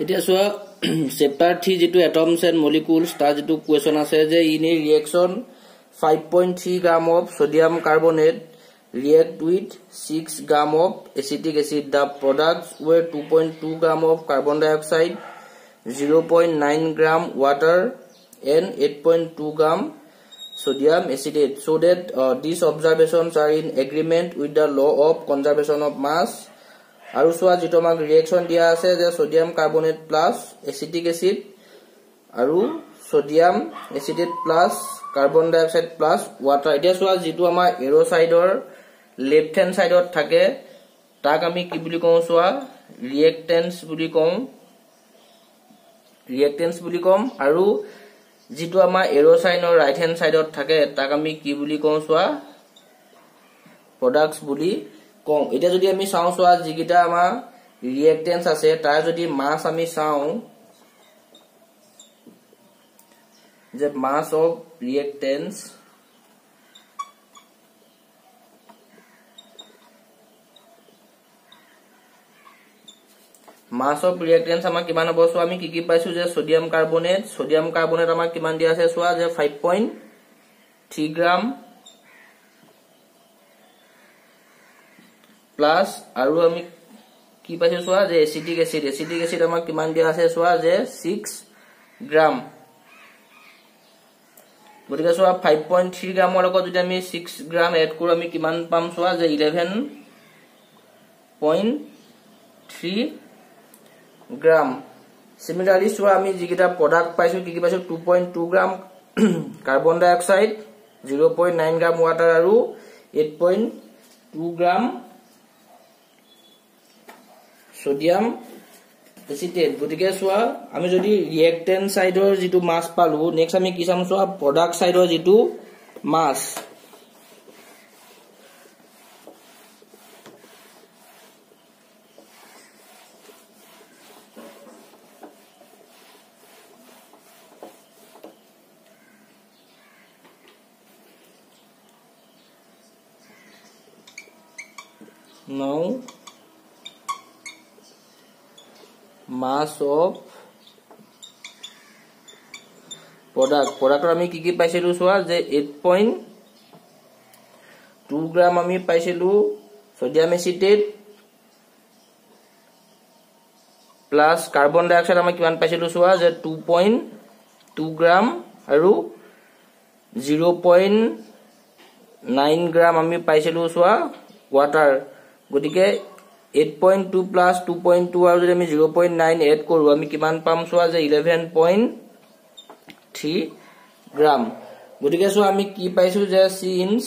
এতিয়া চোৱা চেপ্টাৰ 3 যেটো এটমছ এণ্ড মলিকুলছ তাৰ যেটো কোৱেশ্চন আছে যে in a reaction 5.3 gram of sodium carbonate react with 6 gram of acetic acid. The products were 2.2 gram of carbon dioxide, 0.9 gram water and 8.2 gram sodium acetate. So that these observations are in agreement with the law of conservation of mass. Aru soa jito mak reaction dia ase je sodium carbonate plus acetic acid aru sodium acetate plus carbon dioxide plus water. Itia soa jito ama aeroside or left hand side ot thake tak ami ki buli kau soa reactants buli kom aru jito ama aeroside or right hand side ot thake tak ami ki buli kau soa products buli kom. Itia jodi ami saw soa jigita ama reactants ase tar jodi mass ami saw je mass of reactants mass of reactants ama kiman hobo so ami ki paisu je sodium carbonate ama kiman dia ase soa je 5.3 gram plus aru ami ki paisu soa je acetic acid ama kiman dia ase soa je 6 gram. গতিকে সোয়া 5.3 গ্রাম লগ যদি আমি 6 গ্রাম add কৰো আমি কিমান পাম সোয়া যে 11.3 গ্রাম. Similarly সোয়া আমি যিকিটা প্রোডাক্ট পাইছো কি পাইছো 2.2 গ্রাম কার্বন ডাই অক্সাইড, 0.9 গ্রাম ওয়াটার আৰু 8.2 গ্ৰাম সোডিয়াম acetate. গতিকে সোয়া আমি যদি ৰিঅ্যাকটেন্ট সাইডৰ যেটো মাস পালো নেক্সট আমি কি চাম সোয়া প্ৰডাক্ট সাইডৰ যেটো মাস. Now mass of product আমি কি পাইছিলো সোয়া যে 8.2 গ্রাম আমি পাইছিলো সোডিয়াম এসিটেট প্লাস কার্বন ডাই অক্সাইড আমি কিমান পাইছিলো সোয়া যে 2.2 গ্রাম আৰু 0.9 গ্ৰাম আমি পাইছিলো সোয়া ওয়াটাৰ. গতিকে 8.2 plus 2.2 আৰু যদি আমি 0.9 এড কৰো আমি কিমান পাম সোয়া যে 11.3 গ্রাম. গতিকে সো আমি কি পাইছো যে সিন্স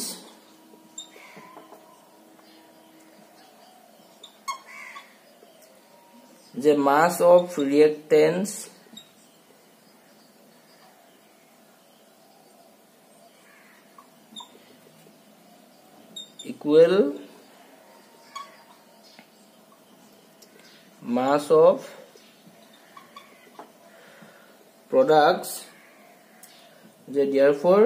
যে mass of reactants equal mass of products, therefore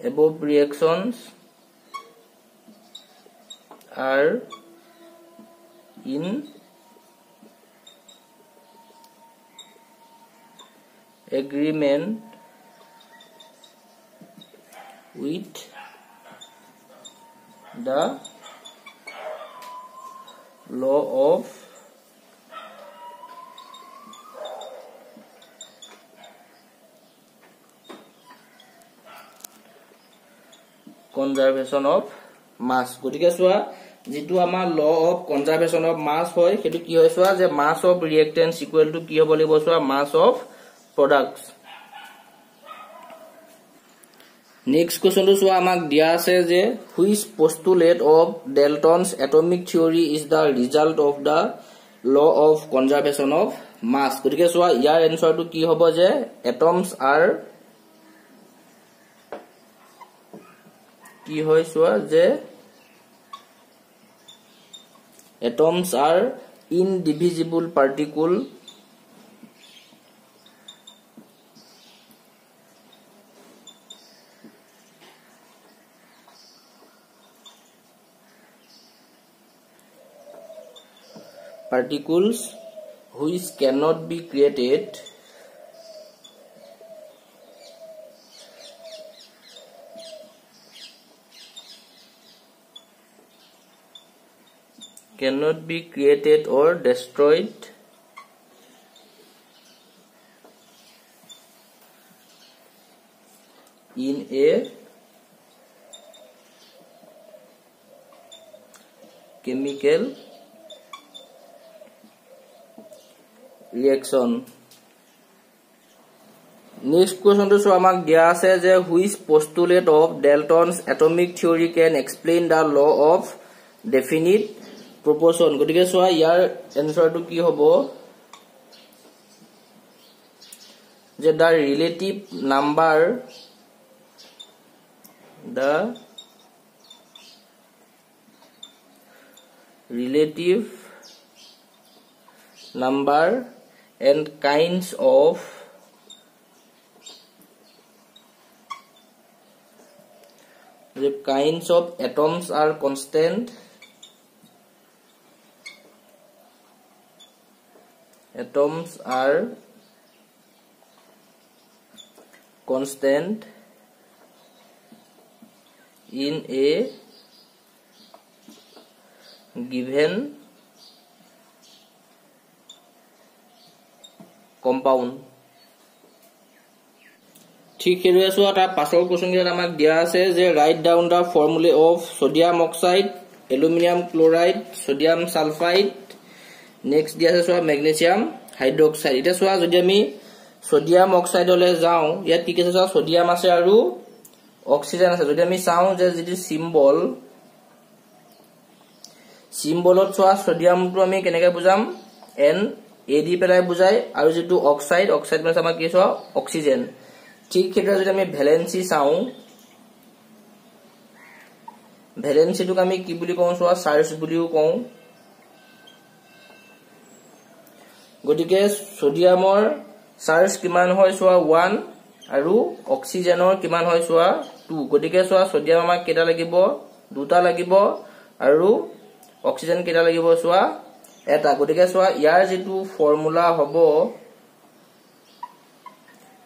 above reactions are in agreement with the law of conservation of mass. গতিকে সোয়া যেটো আমাৰ law of conservation of mass হয় সেটো কি হয় সোয়া যে mass of reactants equal to কি হ'ব লাগিব সোয়া mass of products. Next question to soa amak dia ase je which postulate of Dalton's atomic theory is the result of the law of conservation of mass. Gotike soa yar answer to ki hobo je atoms are ki hoy soa je atoms are indivisible particle particles which cannot be created or destroyed in a chemical reaction. Next question to show amak dia ase je which postulate of Dalton's atomic theory can explain the law of definite proportion. Gotike soa yar answer to ki hobo je the relative number and kinds of atoms are constant in a given compound. ঠিক হেৰুৱা সোৱা তাৰ পাছৰ question আমাক দিয়া আছে যে write down da formula of sodium oxide, aluminium chloride, sodium sulphide, next দিয়া আছে সোৱা ম্যাগনেসিয়াম হাইড্ৰোক্সাইড. এটা সোৱা যদি আমি সোডিয়াম অক্সাইড হলে যাও ইয়াত কি আছে সোৱা সোডিয়াম আছে আৰু অক্সিজেন আছে. যদি আমি চাও যে যেটি সিম্বলত সোৱা সোডিয়ামটো আমি কেনেকৈ বুজাম এন এ দি পেলাই বুজাই আৰু যেটো অক্সাইড মানে আমাৰ কি সোৱা অক্সিজেন. ঠিক সেইদৰে যদি আমি ভ্যালেন্সি চাও ভ্যালেন্সিটোক আমি কি বুলি কওঁ সোৱা চাৰ্জ বুলিও কওঁ. গতিকে সোডিয়ামৰ চাৰ্জ কিমান হয় সোৱা 1 আৰু অক্সিজেনৰ কিমান হয় সোৱা 2. গতিকে সোৱা সোডিয়াম আমাক কেটা লাগিব দুটা লাগিব আৰু অক্সিজেন কেটা লাগিব সোৱা এটা. গতিকে সোৱা ইয়াৰ যেটো ফৰ্মুলা হ'ব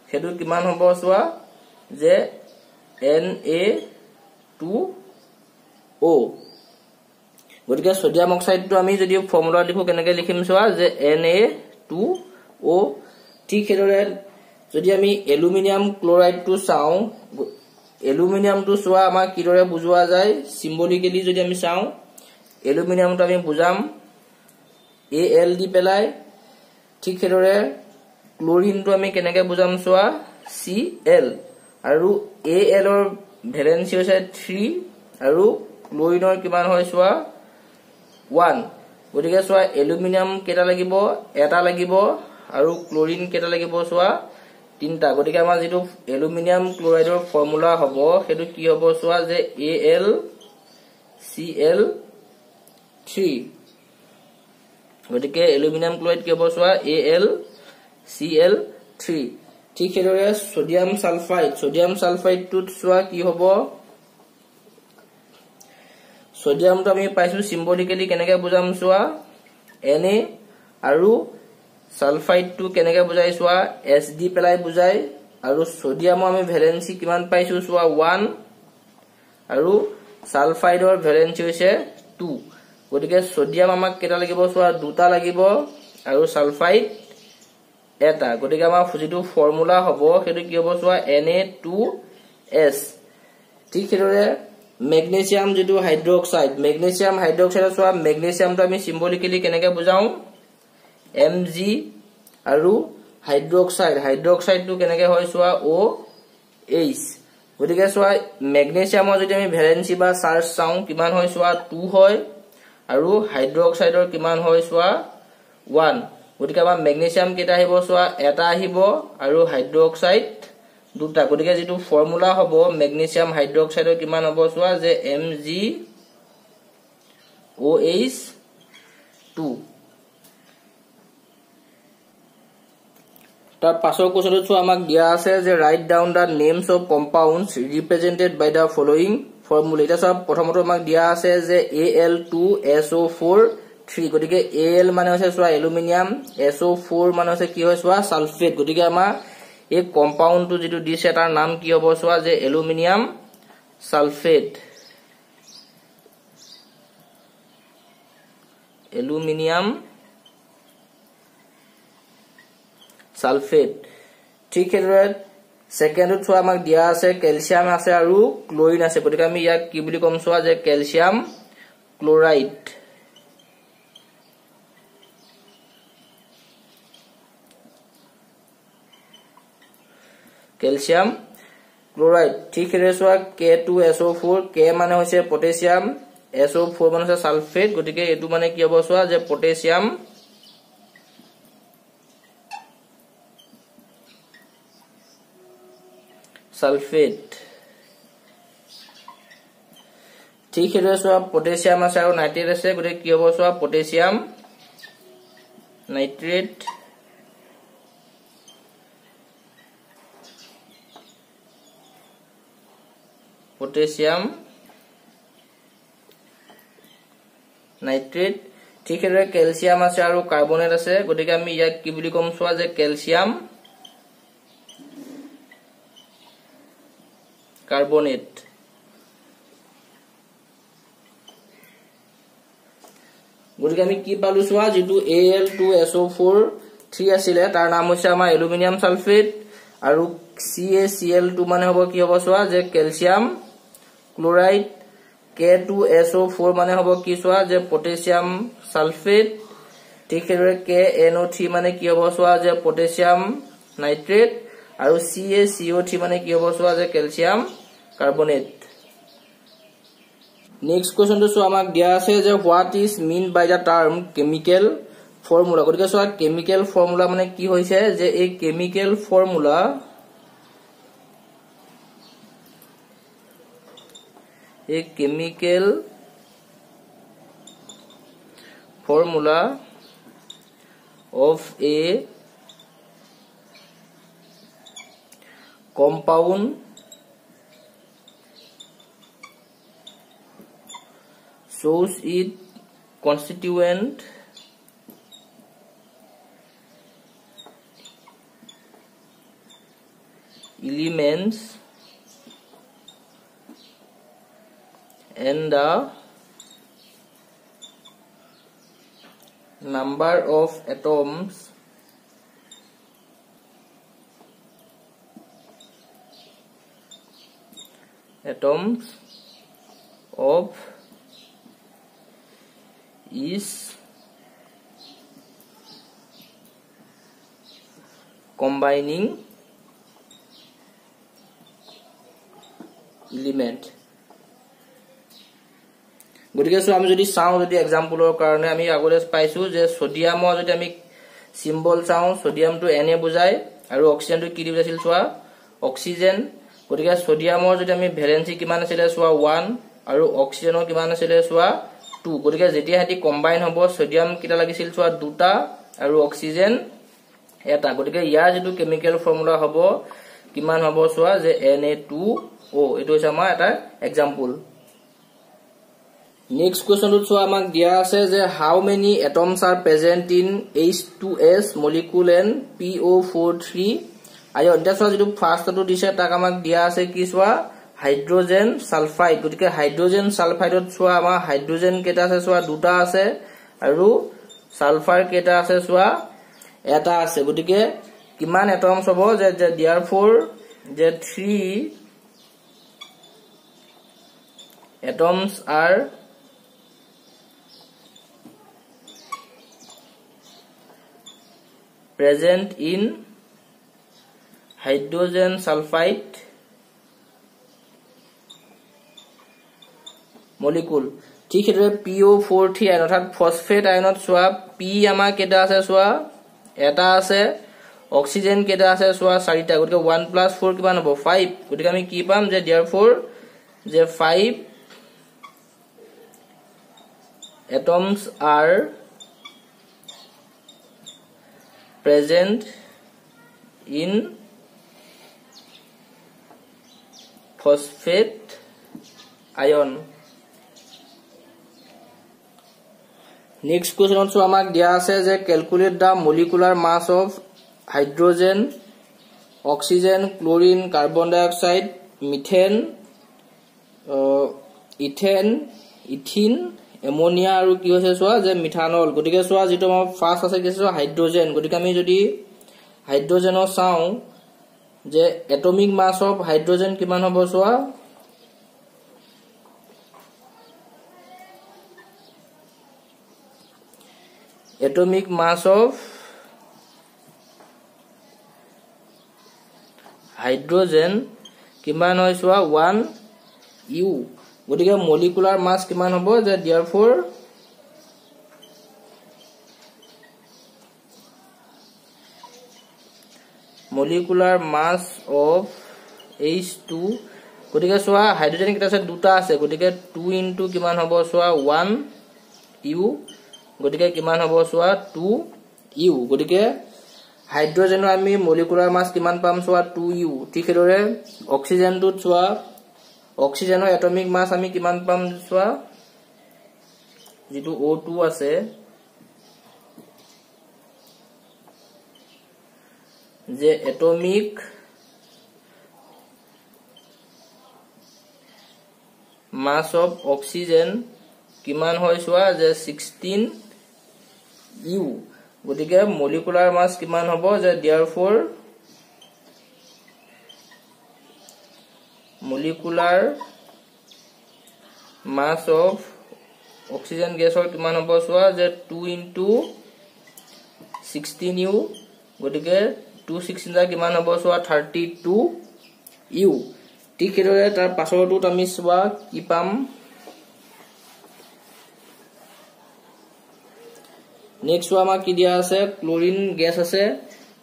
সেটো কিমান হ'ব সোৱা যে Na2O. গতিকে সোডিয়াম অক্সাইডটো আমি যদি ফৰ্মুলা লিখো কেনেকৈ লিখিম সোৱা যে Na2O. ঠিক হেদৰে যদি আমি এলুমিনিয়াম ক্লোৰাইডটো চাও এলুমিনিয়ামটো সোৱা আমাক কিদৰে বুজোৱা যায় সিম্বলিক্যালি যদি আমি চাও এলুমিনিয়ামটো আমি বুজাম Al দি পেলাই. ঠিক হেদৰে ক্লোৰিনটো আমি কেনেকৈ বুজাম সোৱা Cl আৰু Al ৰ ভ্যালেন্সি হৈছে 3 আৰু ক্লোৰিনৰ কিমান হয় সোৱা 1. গতিকে সোৱা এলুমিনিয়াম কেটা লাগিব এটা লাগিব আৰু ক্লোৰিন কেটা লাগিব সোৱা 3টা. গতিকে আমাৰ যেটো এলুমিনিয়াম ক্লোৰাইডৰ ফৰ্মুলা হ'ব সেটো কি হ'ব সোৱা যে AlCl3. গতিকে এলুমিনিয়াম ক্লোৰাইড কি হ'ব সোৱা AlCl3. ঠিক হেদৰে সোডিয়াম সালফাইডটোত সোৱা কি হ'ব সোডিয়ামটো আমি পাইছো সিম্বলিক্যালি কেনেকৈ বুজাম সোৱা Na আৰু সালফাইডটো কেনেকৈ বুজাই সোৱা S দি পেলাই বুজাই আৰু সোডিয়ামৰ আমি ভ্যালেন্সি কিমান পাইছো সোৱা 1 আৰু সালফাইডৰ ভ্যালেন্সি হৈছে 2. গতিকে সোডিয়াম আমাক কেটা লাগিব সোৱা দুটা লাগিব আৰু সালফাইড এটা. গতিকে আমাৰ যেটো ফৰ্মুলা হ'ব সেটো কি হ'ব সোৱা Na2S. ঠিক হেদৰে ম্যাগনেসিয়াম যেটো হাইড্ৰোক্সাইড সোৱা ম্যাগনেসিয়ামটো আমি সিম্বলিক্যালি কেনেকৈ বুজাও Mg আৰু হাইড্ৰোক্সাইডটো কেনেকৈ হয় সোৱা OH. গতিকে সোৱা ম্যাগনেসিয়ামৰ যদি আমি ভ্যালেন্সি বা চাৰ্জ চাও কিমান হয় সোৱা 2 হয় আৰু হাইড্ৰোক্সাইডৰ কিমান হয় সোৱা 1. গতিকে আমাৰ ম্যাগনেসিয়াম কেটা আহিব সোৱা এটা আহিব আৰু হাইড্ৰোক্সাইড দুটা. গতিকে যেটো ফৰ্মুলা হ'ব ম্যাগনেসিয়াম হাইড্ৰোক্সাইডৰ কিমান হ'ব সোৱা যে MgOH2. তাৰ পাছৰ কোৱেশ্চনটো সোৱা আমাক দিয়া আছে যে write down the names of compounds represented by the following formula. এটা সোৱা প্ৰথমতে আমাক দিয়া আছে যে Al2SO4 3 গটিকে Al মানে হৈছে সোয়া এলুমিনিয়াম SO4 মানে হৈছে কি হয় সোয়া সালফেট গটিকে আমাৰ এই কম্পাউন্ডটো যেটো দিছে তাৰ নাম কি হ'ব সোয়া যে এলুমিনিয়াম সালফেট এলুমিনিয়াম সালফেট ঠিক আছে সেকেন্ডত সোয়া আমাক দিয়া আছে ক্যালসিয়াম আছে আৰু ক্লোৰিন আছে গটিকে আমি ইয়াক কি বুলি কম সোয়া যে ক্যালসিয়াম ক্লোৰাইড ক্যালসিয়াম ক্লোরাইড ঠিক রেসোয়া K2SO4 K মানে হৈছে পটাসিয়াম SO4 মানে হৈছে সালফেট গটিকে এটু মানে কি হ'ব সোয়া যে পটাসিয়াম সালফেট ঠিক রেসোয়া পটাসিয়াম আছে আৰু নাইট্ৰেট আছে গটিকে কি হ'ব সোয়া পটাসিয়াম নাইট্ৰেট potassium nitrate ঠিক আছে ক্যালসিয়াম আছে আৰু কাৰ্বনেট আছে গটিকে আমি ইয়াক কি বুলি কম সোয়া যে ক্যালসিয়াম কাৰ্বনেট গটিকে আমি কি পালো সোয়া যেটো Al2SO4 3 আছিল তাৰ নাম হৈছে আমাৰ এলুমিনিয়াম সালফেট আৰু CaCl2 মানে হ'ব কি হ'ব সোয়া যে ক্যালসিয়াম ক্লোরাইড K2SO4 মানে হ'ব কি সোয়া যে পটাসিয়াম সালফেট ঠিক আছে KNO3 মানে কি হ'ব সোয়া যে পটাসিয়াম নাইট্ৰেট আৰু CaCO3 মানে কি হ'ব সোয়া যে ক্যালসিয়াম কাৰ্বনেট নেক্সট কোৱেশ্চন তো আমাক দিয়া আছে যে what is mean by the term chemical formula গটিকে সোয়া কেমিক্যাল ফর্মুলা মানে কি হৈছে যে এই chemical formula a chemical formula of a compound shows its constituent elements and the number of atoms of each combining element গটিকে so আমি যদি চাও যদি एग्जांपलৰ কাৰণে আমি আগৰে পাইছো যে সোডিয়ামৰ যদি আমি সিম্বল চাও সোডিয়ামটো Na বুজায় আৰু অক্সিজেনটো কি দি আছিল সোৱা অক্সিজেন গটিকে সোডিয়ামৰ যদি আমি ভ্যালেন্সি কিমান আছিল সোৱা 1 আৰু অক্সিজেনৰ কিমান আছিল সোৱা 2 গটিকে যেতিয়া হেতি কম্বাইন হ'ব সোডিয়াম কিটা লাগিছিল সোৱা দুটা আৰু অক্সিজেন এটা গটিকে ইয়াৰ যেটো কেমিক্যাল ফৰ্মুলা হ'ব কিমান হ'ব সোৱা যে Na2O এটো হৈছে আমাৰ এটা example Next question to amak dia ase je how many atoms are present in H2S molecule and PO43 ayo that's why the first to dise tak amak dia ase ki swa hydrogen sulfide gotike hydrogen sulfide ot swa ama hydrogen keta ase swa duta ase aru sulfur keta ase swa eta ase gotike kiman atoms hobo je therefore je 3 atoms are present in hydrogen sulfide molecule ঠিক আছে PO43 আয়ন অর্থাৎ phosphate আয়নত সোয়া P আমা কেটা আছে সোয়া এটা আছে oxygen কেটা আছে সোয়া 4টা গটিকে 1 + 4 কিমান হ'ব 5 গটিকে আমি কি পাম যে therefore যে 5 atoms are present in phosphate ion next question so আমাক দিয়া আছে যে calculate the molecular mass of hydrogen oxygen chlorine carbon ডাই oxide methane ethane ethene ammonia আৰু কি হৈছে সোৱা যে মিথানল গটিকে সোৱা যেটো আমাৰ ফাৰ্স্ট আছে কি সোৱা হাইড্ৰোজেন গটিকে আমি যদি হাইড্ৰোজেনৰ চাও যে এটমিক মাছ অফ হাইড্ৰোজেন কিমান হ'ব সোৱা atomic mass of hydrogen কিমান হয় সোৱা 1 u গটিকে molecular mass কিমান হ'ব যে therefore molecular mass of H2 গটিকে সোৱা হাইড্ৰোজেন কিটা আছে দুটা আছে গটিকে 2 into কিমান হ'ব সোৱা 1 u গটিকে কিমান হ'ব সোৱা 2 u গটিকে হাইড্ৰোজেনৰ আমি মলিকুলাৰ মাস কিমান পাম সোৱা 2 u ঠিক হেদৰে অক্সিজেনটোত সোৱা অক্সিজেনৰ এটমিক মাস আমি কিমান পাম সোৱা যেটো O2 আছে যে এটমিক মাস অফ অক্সিজেন কিমান হয় সোৱা যে 16 u গটিকে মলিকুলাৰ মাস কিমান হ'ব যে therefore molecular mass of oxygen gasor কিমান হ'ব সোৱা যে 2 into 16 u গটিকে 216 দা কিমান হ'ব সোৱা 32 u ঠিক হেদৰে তাৰ পাছৰটোত আমি সোৱা কি পাম নেক্সট সোৱা কি দিয়া আছে ক্লোৰিন গ্যাস আছে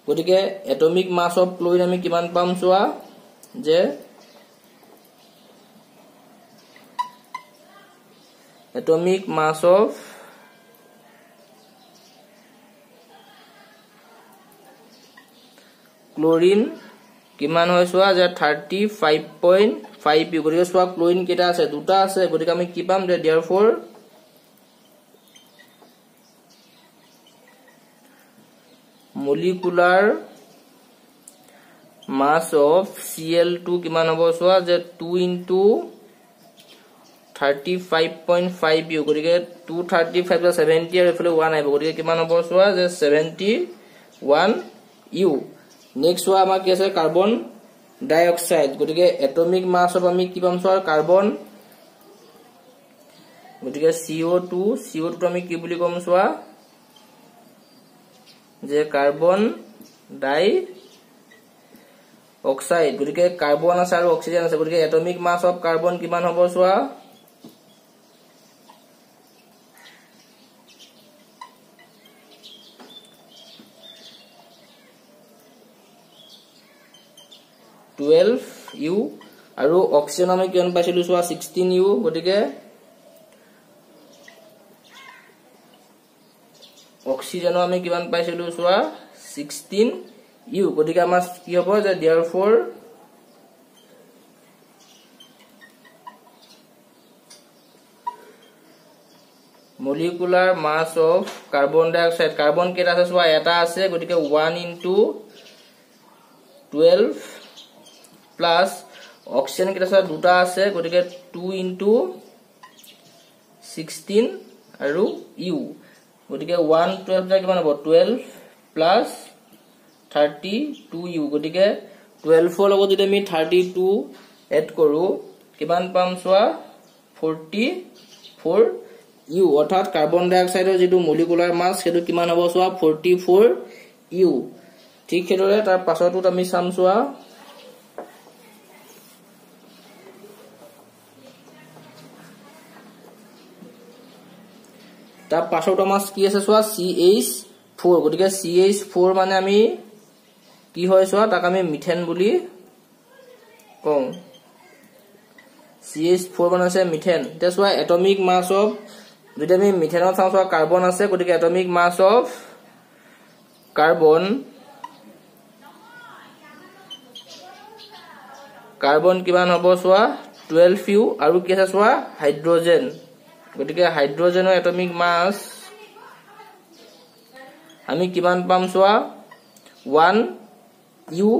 গটিকে এটমিক মাস অফ ক্লোৰিন আমি কিমান পাম সোৱা যে atomic mass of chlorine কিমান হয় সোৱা যে 35.5 u গটিকে সোৱা ক্লোৰিন কেটা আছে দুটা আছে গটিকে আমি কি পাম যে therefore molecular mass of Cl2 কিমান হ'ব সোৱা যে 2 into 35.5 u গটিকে 235 + 70 আৰু এফালে 1 আহিব গটিকে কিমান হ'ব সোৱা যে 71 u নেক্সট সোৱা আমাৰ কি আছে কাৰ্বন ডাই অক্সাইড গটিকে এটমিক মাস অফ আমি কি পাম সোৱা কাৰ্বন গটিকে CO2 টো আমি কি বুলি কম সোৱা যে কাৰ্বন ডাই অক্সাইড গটিকে কাৰ্বন আছে আৰু অক্সিজেন আছে গটিকে এটমিক মাস অফ কাৰ্বন কিমান হ'ব সোৱা 12 u আৰু অক্সিজেন আমি কিমান পাইছিলো সোৱা 16 u গটিকে অক্সিজেন আমি কিমান পাইছিলো সোৱা 16 u গটিকে আমাৰ কি হ'ব যে therefore molecular mass of carbon dioxide carbon কেটা আছে সোৱা এটা আছে গটিকে 1 into 12 plus oxygen কেটা আছে দুটা আছে গটিকে 2 into 16 আৰু u গটিকে 1 12 দা কিমান হ'ব 12 plus 32 u গটিকে 12 ৰ লগত যদি আমি 32 এড কৰো কিমান পাম সোৱা 44 u অৰ্থাৎ কাৰ্বন ডাই অক্সাইডৰ যেটো মলিকুলাৰ মাস সেটো কিমান হ'ব সোৱা 44 u ঠিক হেদৰে তাৰ পাছৰটোত আমি চাম সোৱা তাৰ পাছৰটো মাস কি আছে সোৱা CH4 গটিকে CH4 মানে আমি কি হয় সোৱা তাক আমি মিথেন বুলি কওঁ CH4 মানে আছে মিথেন এটা সোৱা এটমিক মাস অফ যদি আমি মিথেনৰ চাও সোৱা কাৰ্বন আছে গটিকে এটমিক মাস অফ কাৰ্বন কিমান হ'ব সোৱা 12 u আৰু কি আছে সোৱা হাইড্ৰোজেন গটিকে হাইড্ৰোজেনৰ এটমিক মাস আমি কিমান পাম চোৱা 1 u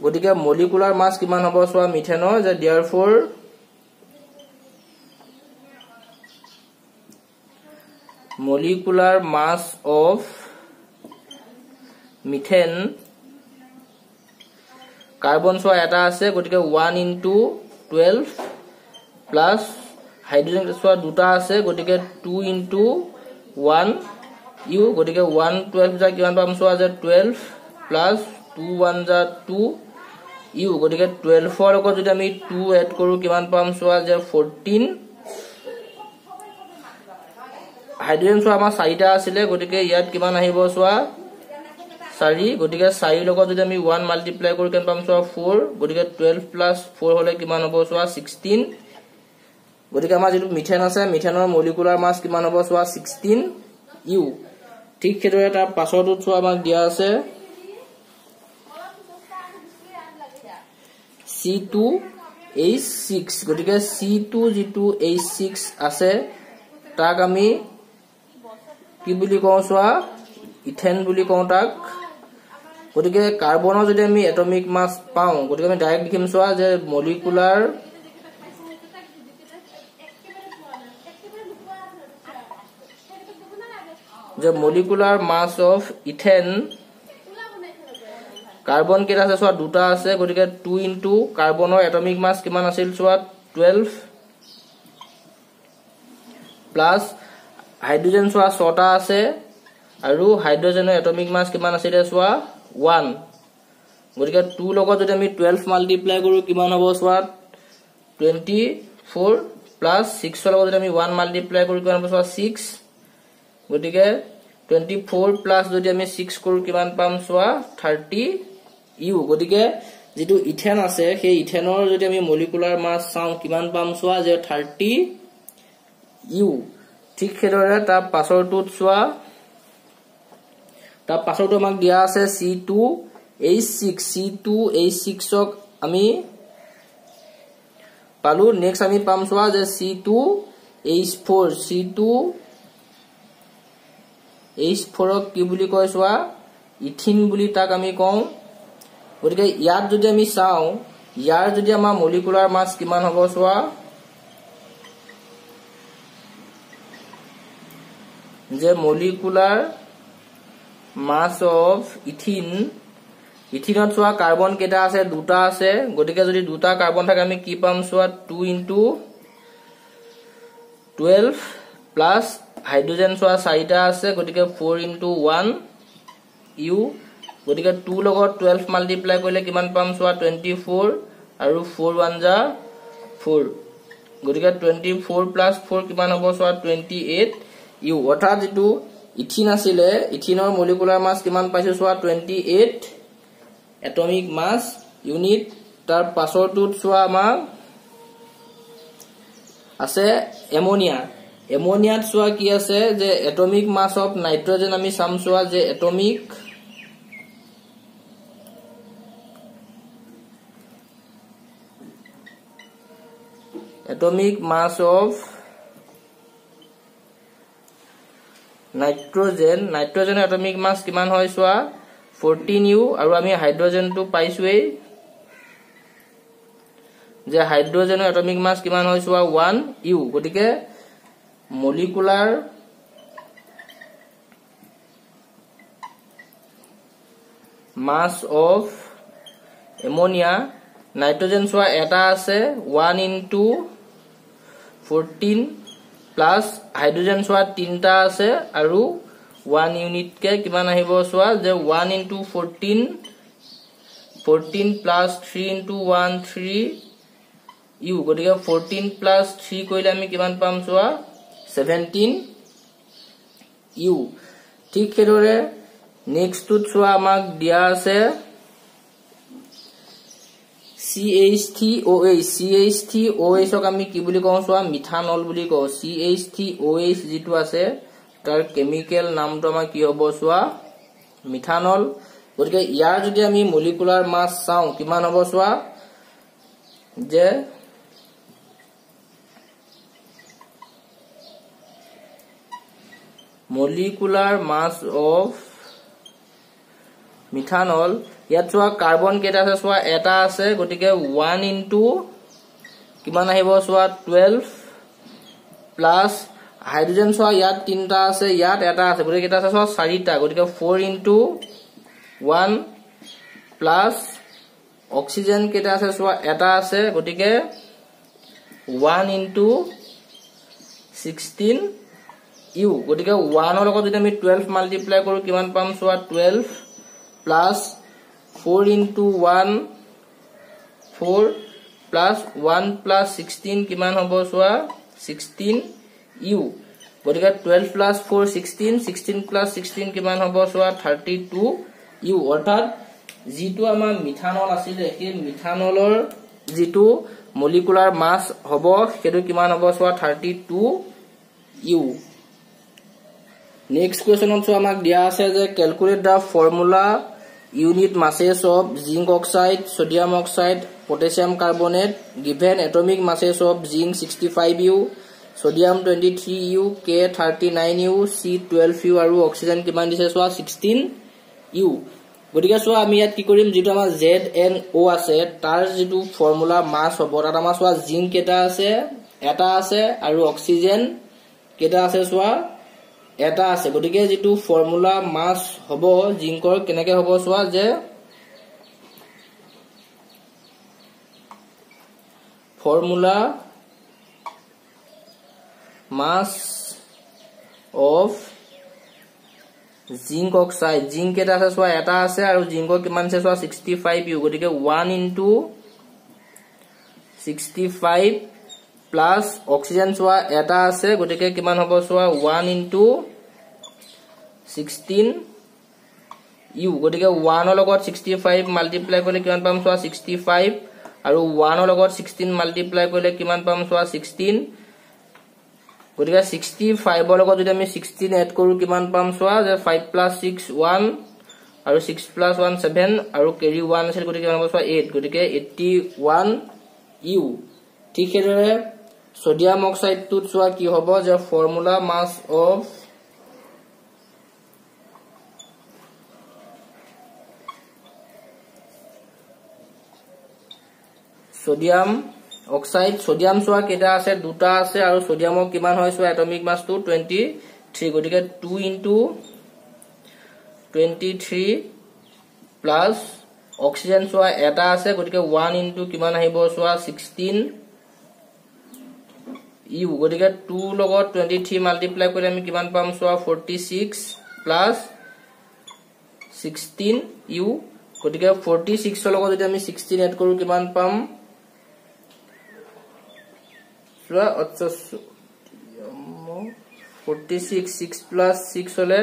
গতিকে মলিকুলাৰ মাছ কিমান হ'ব চোৱা মিথেনৰ যে therefore molecular mass of methane carbon so eta ase gotike 1 into 12 plus hydrogen so duta ase gotike 2 into 1 u gotike 1 12 ja kiman pam so aje 12 plus 2 1 ja 2 u gotike 12 for ko jodi ami 2 add koru kiman pam so aje 14 hydrogen so আমাৰ 4টা আছিল গটিকে ইয়াত কিমান আহিব সোৱা 4 গটিকে 4 লগত যদি আমি 1 মাল্টিপ্লাই কৰো কেন পাম সোৱা 4 গটিকে 12 + 4 হলে কিমান হ'ব সোৱা 16 গটিকে আমাৰ যেটো মিথেন আছে মিথেনৰ মলিকুলাৰ মাছ কিমান হ'ব সোৱা 16 u ঠিক হেতৰে তাৰ পাছৰটো সোৱা আমাক দিয়া আছে C2H6 গটিকে C2 যেটো H6 আছে তাক আমি কি বুলি কওঁ সোৱা ইথেন বুলি কওঁ তাক গতিকে কাৰ্বনৰ যদি আমি এটমিক মাস পাওঁ গতিকে আমি ডাইৰেক্ট লিখিম সোৱা যে মলিকুলাৰ মাস অফ ইথেন কাৰ্বন কেটা আছে সোৱা দুটা আছে গতিকে 2 ইনটু কাৰ্বনৰ এটমিক মাস কিমান আছিল সোৱা 12 প্লাস হাইড্ৰোজেন সোৱা 6টা আছে আৰু হাইড্ৰোজেনৰ এটমিক মাস কিমান আছিল সোৱা 1 গতিকে 2 লগত যদি আমি 12 মাল্টিপ্লাই কৰো কিমান হ'ব সোৱা 24 প্লাস 6 লগত যদি আমি 1 মাল্টিপ্লাই কৰো কিমান হ'ব সোৱা 6 গতিকে 24 প্লাস যদি আমি 6 কৰো কিমান পাম সোৱা 30 u গতিকে যেটো ইথেন আছে সেই ইথেনৰ যদি আমি মলিকুলাৰ মাস চাও কিমান পাম সোৱা যে 30 u ঠিক হেদৰে তাৰ পাছৰটোত সোৱা তাৰ পাছৰটো আমাক দিয়া আছে C2H6 ক আমি পালো নেক্সট আমি পাম সোৱা যে C2H4 ক কি বুলি কয় সোৱা ইথিন বুলি তাক আমি কওঁ গতিকে ইয়াত যদি আমি চাও ইয়াৰ যদি আমাৰ মলিকুলাৰ মাস কিমান হ'ব সোৱা যে মলিকুলাৰ মাস অফ ইথিনত সোৱা কাৰ্বন কেটা আছে দুটা আছে গতিকে যদি দুটা কাৰ্বন থাকে আমি কি পাম সোৱা 2 into 12 প্লাস হাইড্ৰোজেন সোৱা 4টা আছে গতিকে 4 into 1 u গতিকে 2 লগত 12 মাল্টিপ্লাই কৰিলে কিমান পাম সোৱা 24 আৰু 4 1 যা 4 গতিকে 24 প্লাস 4 কিমান হ'ব সোৱা 28 u অৰ্থাৎ যেটো ইথিন আছিলে ইথিনৰ মলিকুলাৰ মাস কিমান পাইছো সোৱা 28 এটমিক মাস ইউনিট তাৰ পাছৰটোত সোৱা আমাৰ আছে এমোনিয়াত সোৱা কি আছে যে এটমিক মাস অফ নাইট্ৰজেন আমি চাম সোৱা যে atomic mass of nitrogen atomic mass কিমান হয় সোৱা 14 u আৰু আমি হাইড্ৰোজেনটো পাইছোই যে হাইড্ৰোজেনৰ এটমিক মাস কিমান হয় সোৱা 1 u গতিকে molecular mass of ammonia nitrogen সোৱা এটা আছে 1 into 14 প্লাস হাইড্ৰোজেন সোৱা 3টা আছে আৰু 1 ইউনিট কে কিমান আহিব সোৱা যে 1 into 14 plus 3 into 1 3 u গতিকে 14 plus 3 কইলে আমি কিমান পাম সোৱা 17 u ঠিক হেদৰে নেক্সট টুত সোৱা আমাক দিয়া আছে CH3OH ক আমি কি বুলি কওঁ সোৱা মিথানল বুলি কওঁ CH3OH যেটো আছে তাৰ কেমিক্যাল নামটো আমাৰ কি হ'ব সোৱা মিথানল গতিকে ইয়াৰ যদি আমি মলিকুলাৰ মাস চাও কিমান হ'ব সোৱা যে molecular mass of মিথানল ইয়াত চোৱা কাৰ্বন কেটা আছে চোৱা এটা আছে গটিকে 1 ইনটু কিমান আহিব চোৱা 12 প্লাস হাইড্ৰোজেন চোৱা ইয়াত তিনটা আছে ইয়াত এটা আছে গটিকে কেটা আছে চোৱা চাৰিটা গটিকে 4 ইনটু 1 প্লাস অক্সিজেন কেটা আছে চোৱা এটা আছে গটিকে 1 ইনটু 16 ইউ গটিকে 1 ৰ লগত যদি আমি 12 মাল্টিপ্লাই কৰো কিমান পাম চোৱা 12 প্লাস 4 ইনটু 1 4 প্লাস 1 প্লাস 16 কিমান হ'ব চোৱা 16 ইউ গটিকে 12 প্লাস 4 16 16 প্লাস 16 কিমান হ'ব চোৱা 32 ইউ অৰ্থাৎ যেটো আমাৰ মিথানল আছিল এই মিথানলৰ যেটো মলিকুলাৰ মাস হ'ব সেইটো কিমান হ'ব চোৱা 32 ইউ নেক্সট কোৱেশ্চনত চোৱা আমাক দিয়া আছে যে calculate the formula unit masses of zinc oxide sodium oxide potassium carbonate given atomic masses of zinc 65u sodium 23u k 39u c 12u আৰু oxygen কিমান দিছে চোৱা 16u গটিকে চোৱা আমি ইয়াত কি কৰিম যেটো আমাৰ ZnO আছে তাৰ যেটো ফৰ্মুলা মাস হ'ব তাত আমাৰ চোৱা জিংক কেটা আছে এটা আছে আৰু অক্সিজেন কেটা আছে চোৱা এটা আছে গটিকে যেটো ফৰ্মুলা মাস হ'ব জিংকৰ কেনেকে হ'ব চোৱা যে formula mass of zinc oxide zinc কেটা আছে চোৱা এটা আছে আৰু জিংকৰ কিমান আছে চোৱা 65 ইউ গটিকে 1 ইনটু 65 প্লাস অক্সিজেন চোৱা এটা আছে গটিকে কিমান হ'ব চোৱা 1 ইনটু 16 ইউ গটিকে 1 ৰ লগত 65 মাল্টিপ্লাই কৰিলে কিমান পাম চোৱা 65 আৰু 1 ৰ লগত 16 মাল্টিপ্লাই কৰিলে কিমান পাম চোৱা 16 গটিকে 65 ৰ লগত যদি আমি 16 এড কৰো কিমান পাম চোৱা যে 5 প্লাস 6 1 আৰু 6 প্লাস 1 7 আৰু কেৰি 1 আছে গটিকে কিমান হ'ব চোৱা 8 গটিকে 81 ইউ ঠিক হেৰে সোডিয়াম অক্সাইড টু চোৱা কি হ'ব যে formula mass of sodium oxide sodium চোৱা কেটা আছে দুটা আছে আৰু সোডিয়ামৰ কিমান হয় চোৱা এটমিক মাস টু 23 গটিকে 2 ইনটু 23 প্লাস অক্সিজেন চোৱা এটা আছে গটিকে 1 ইনটু কিমান আহিব চোৱা 16 ইউ গটিকে 2 লগত 23 মাল্টিপ্লাই কৰিলে আমি কিমান পাম চোৱা 46 প্লাস 16 ইউ গটিকে 46 ৰ লগত যদি আমি 16 এড কৰো কিমান পাম চোৱা 46 6 plus 6 হলে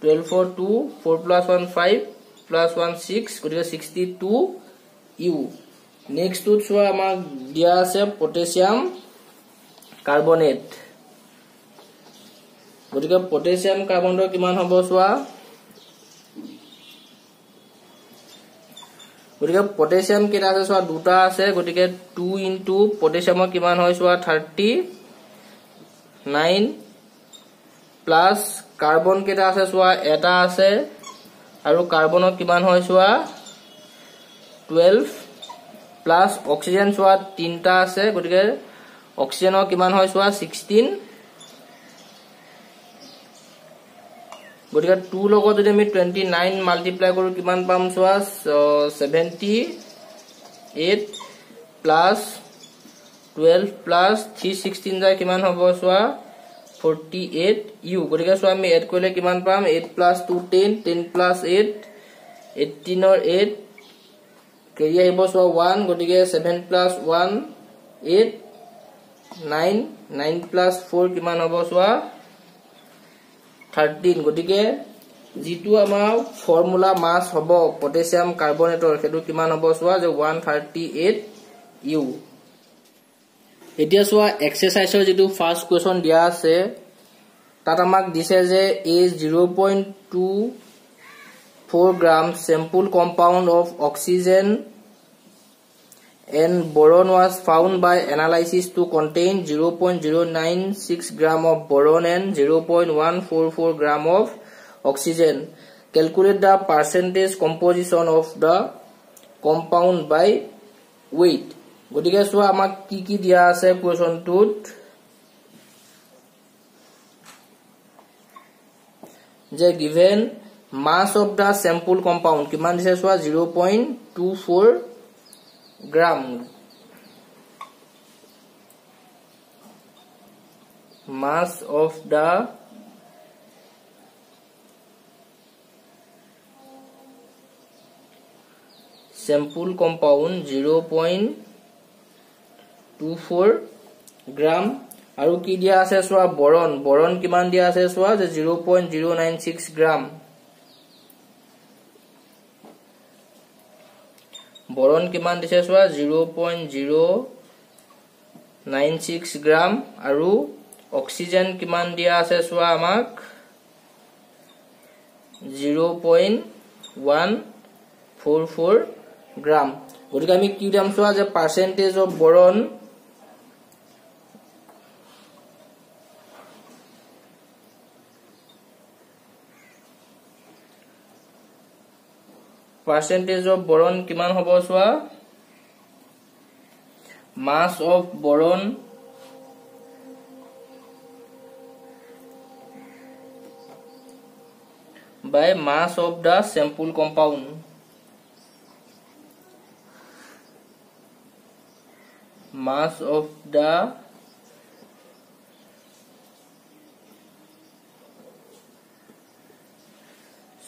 12 for 2 4 plus 1 5 plus 1 6 গটিকে 62 ইউ নেক্সট টু চোৱা আমাক দিয়া আছে পটাছিয়াম কাৰ্বনেট গটিকে পটাছিয়াম কাৰ্বনৰ কিমান হ'ব চোৱা গটিকে পটাছিয়াম কেটা আছে চোৱা দুটা আছে গটিকে 2 ইনটু পটাছিয়ামৰ কিমান হয় চোৱা 39 প্লাস কাৰ্বন কেটা আছে চোৱা এটা আছে আৰু কাৰ্বনৰ কিমান হয় চোৱা 12 প্লাস অক্সিজেন চোৱা তিনটা আছে গটিকে অক্সিজেনৰ কিমান হয় চোৱা 16 গটিকে 2 লগত যদি আমি 29 মাল্টিপ্লাই কৰো কিমান পাম চোৱা 78 প্লাস 12 প্লাস 316 যায় কিমান হ'ব চোৱা 48 ইউ গটিকে চোৱা আমি এড কৰিলে কিমান পাম 8 plus 2 10 10 plus 8 18 or 8 কেৰি আহিব চোৱা 1 গটিকে 7 plus 1 8 9 9 plus 4 কিমান হ'ব চোৱা 13 গটিকে যেটো আমাৰ ফৰ্মুলা মাস হ'ব পটাছিয়াম কাৰ্বনেটৰ হেতু কিমান হ'ব চোৱা যে 138 ইউ এতিয়া চোৱা এক্সাৰসাইজৰ যেটো ফাৰ্স্ট কোৱেশ্চন দিয়া আছে তাত আমাক দিছে যে a 0.24 gram sample compound of oxygen and boron was found by analysis to contain 0.096 gram of boron and 0.144 gram of oxygen Calculate the percentage composition of the compound by weight. গতিকে সোয়া আমাক কি কি দিয়া আছে কোৱেশ্যনটোত যে given mass of the sample compound কিমান দিছে সোয়া 0.24 গ্রাম mass of the sample compound 0.24 গ্রাম আৰু কি দিয়া আছে সোয়া বৰণ কিমান দিয়া আছে সোয়া যে 0.096 গ্ৰাম বৰণ কিমান দিছে সোয়া 0.096 গ্ৰাম আৰু অক্সিজেন কিমান দিয়া আছে সোয়া আমাক 0.144 গ্ৰাম গতিকে আমি কি দাম সোয়া যে পাৰ্সেন্টেজ অফ বৰণ percentage of boron কিমান হ'ব সোয়া mass of boron by mass of the sample compound mass of the